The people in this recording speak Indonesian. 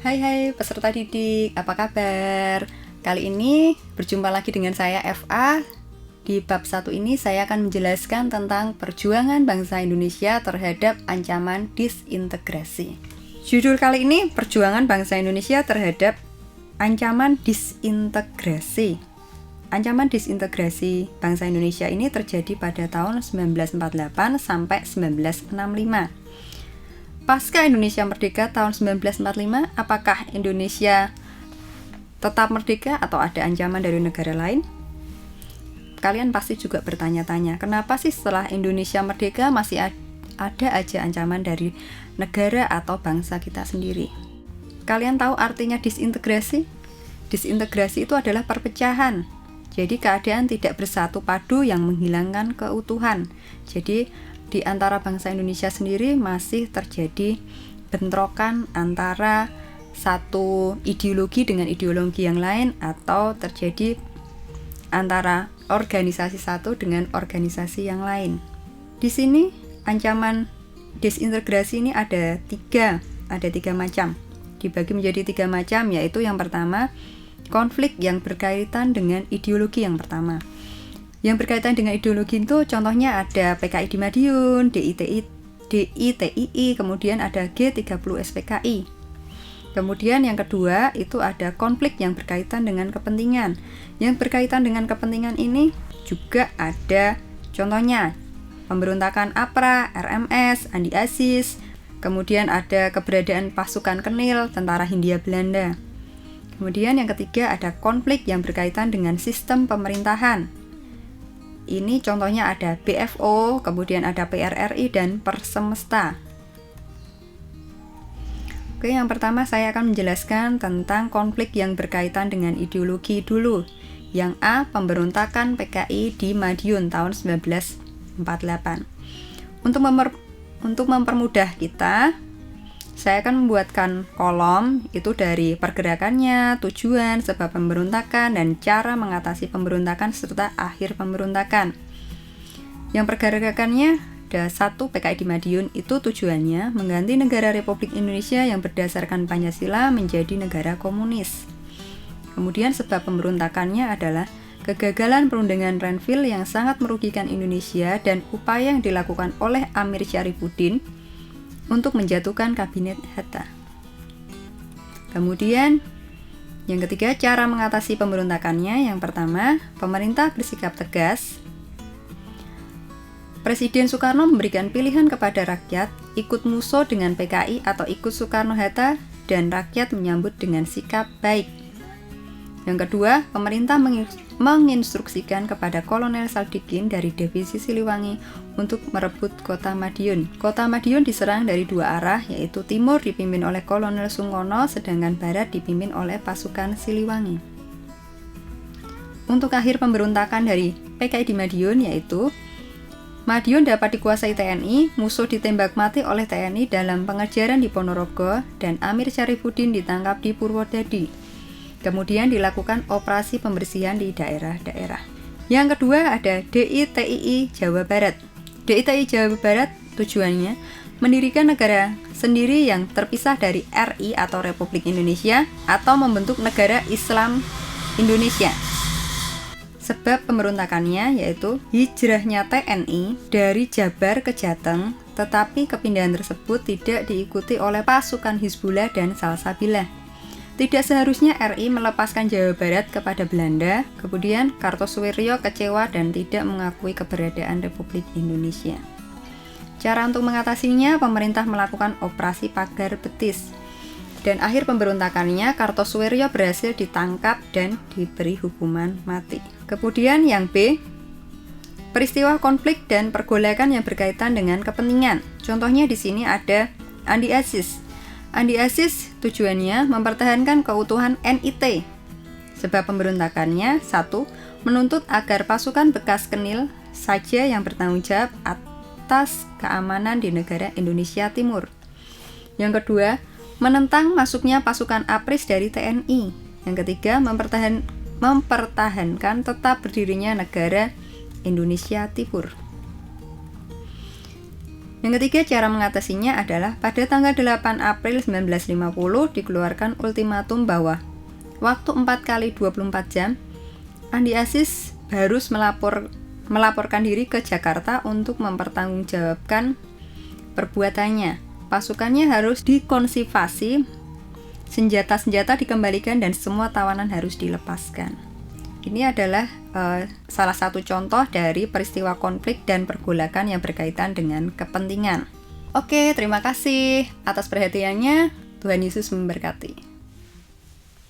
Hai peserta didik, apa kabar? Kali ini berjumpa lagi dengan saya FA. Di bab 1 ini saya akan menjelaskan tentang perjuangan bangsa Indonesia terhadap ancaman disintegrasi. Judul kali ini perjuangan bangsa Indonesia terhadap ancaman disintegrasi. Ancaman disintegrasi bangsa Indonesia ini terjadi pada tahun 1948 sampai 1965. Pasca Indonesia merdeka tahun 1945, apakah Indonesia tetap merdeka atau ada ancaman dari negara lain? Kalian pasti juga bertanya-tanya, kenapa sih setelah Indonesia merdeka masih ada aja ancaman dari negara atau bangsa kita sendiri? Kalian tahu artinya disintegrasi? Disintegrasi itu adalah perpecahan. Jadi keadaan tidak bersatu padu yang menghilangkan keutuhan. Jadi di antara bangsa Indonesia sendiri masih terjadi bentrokan antara satu ideologi dengan ideologi yang lain, atau terjadi antara organisasi satu dengan organisasi yang lain. Di sini ancaman disintegrasi ini ada tiga macam. Dibagi menjadi 3 macam, yaitu yang pertama, konflik yang berkaitan dengan ideologi yang pertama. Yang berkaitan dengan ideologi itu contohnya ada PKI di Madiun, DITII, kemudian ada G30 SPKI. Kemudian yang kedua itu ada konflik yang berkaitan dengan kepentingan. Yang berkaitan dengan kepentingan ini juga ada contohnya pemberontakan APRA, RMS, Andi Aziz, kemudian ada keberadaan pasukan Kenil, tentara Hindia Belanda. Kemudian yang ketiga ada konflik yang berkaitan dengan sistem pemerintahan. Ini contohnya ada BFO, kemudian ada PRRI dan Persemesta. Oke, yang pertama saya akan menjelaskan tentang konflik yang berkaitan dengan ideologi dulu. Yang A, pemberontakan PKI di Madiun tahun 1948. Untuk mempermudah kita, saya akan membuatkan kolom itu dari pergerakannya, tujuan, sebab pemberontakan, dan cara mengatasi pemberontakan serta akhir pemberontakan. Yang pergerakannya ada 1, PKI di Madiun itu tujuannya mengganti negara Republik Indonesia yang berdasarkan Pancasila menjadi negara komunis. Kemudian sebab pemberontakannya adalah kegagalan perundingan Renville yang sangat merugikan Indonesia dan upaya yang dilakukan oleh Amir Syarifuddin untuk menjatuhkan kabinet Hatta. Kemudian yang ketiga, cara mengatasi pemberontakannya. Yang pertama, pemerintah bersikap tegas. Presiden Soekarno memberikan pilihan kepada rakyat, ikut MUSO dengan PKI atau ikut Soekarno-Hatta, dan rakyat menyambut dengan sikap baik. Yang kedua, pemerintah menginstruksikan kepada Kolonel Sadikin dari Divisi Siliwangi untuk merebut kota Madiun. Kota Madiun diserang dari 2 arah, yaitu timur dipimpin oleh Kolonel Sungkono, sedangkan barat dipimpin oleh pasukan Siliwangi. Untuk akhir pemberontakan dari PKI di Madiun, yaitu Madiun dapat dikuasai TNI, musuh ditembak mati oleh TNI dalam pengejaran di Ponorogo, dan Amir Syarifuddin ditangkap di Purwodadi. Kemudian dilakukan operasi pembersihan di daerah-daerah. Yang kedua ada DITII Jawa Barat. DITII Jawa Barat tujuannya mendirikan negara sendiri yang terpisah dari RI atau Republik Indonesia, atau membentuk negara Islam Indonesia. Sebab pemberontakannya yaitu hijrahnya TNI dari Jabar ke Jateng, tetapi kepindahan tersebut tidak diikuti oleh pasukan Hizbullah dan Salsabilah. Tidak seharusnya RI melepaskan Jawa Barat kepada Belanda. Kemudian Kartosuwiryo kecewa dan tidak mengakui keberadaan Republik Indonesia. Cara untuk mengatasinya, pemerintah melakukan operasi pagar betis. Dan akhir pemberontakannya, Kartosuwiryo berhasil ditangkap dan diberi hukuman mati. Kemudian yang B, peristiwa konflik dan pergolakan yang berkaitan dengan kepentingan. Contohnya di sini ada Andi Aziz. Andi Aziz tujuannya mempertahankan keutuhan NIT. Sebab pemberontakannya 1, menuntut agar pasukan bekas Kenil saja yang bertanggung jawab atas keamanan di negara Indonesia Timur. Yang kedua, menentang masuknya pasukan APRIS dari TNI. Yang ketiga, mempertahankan tetap berdirinya negara Indonesia Timur. Yang ketiga, cara mengatasinya adalah pada tanggal 8 April 1950 dikeluarkan ultimatum bahwa waktu 4 kali 24 jam Andi Aziz harus melaporkan diri ke Jakarta untuk mempertanggungjawabkan perbuatannya. Pasukannya harus dikonservasi, senjata-senjata dikembalikan, dan semua tawanan harus dilepaskan. Ini adalah salah satu contoh dari peristiwa konflik dan pergolakan yang berkaitan dengan kepentingan. Oke, terima kasih atas perhatiannya. Tuhan Yesus memberkati.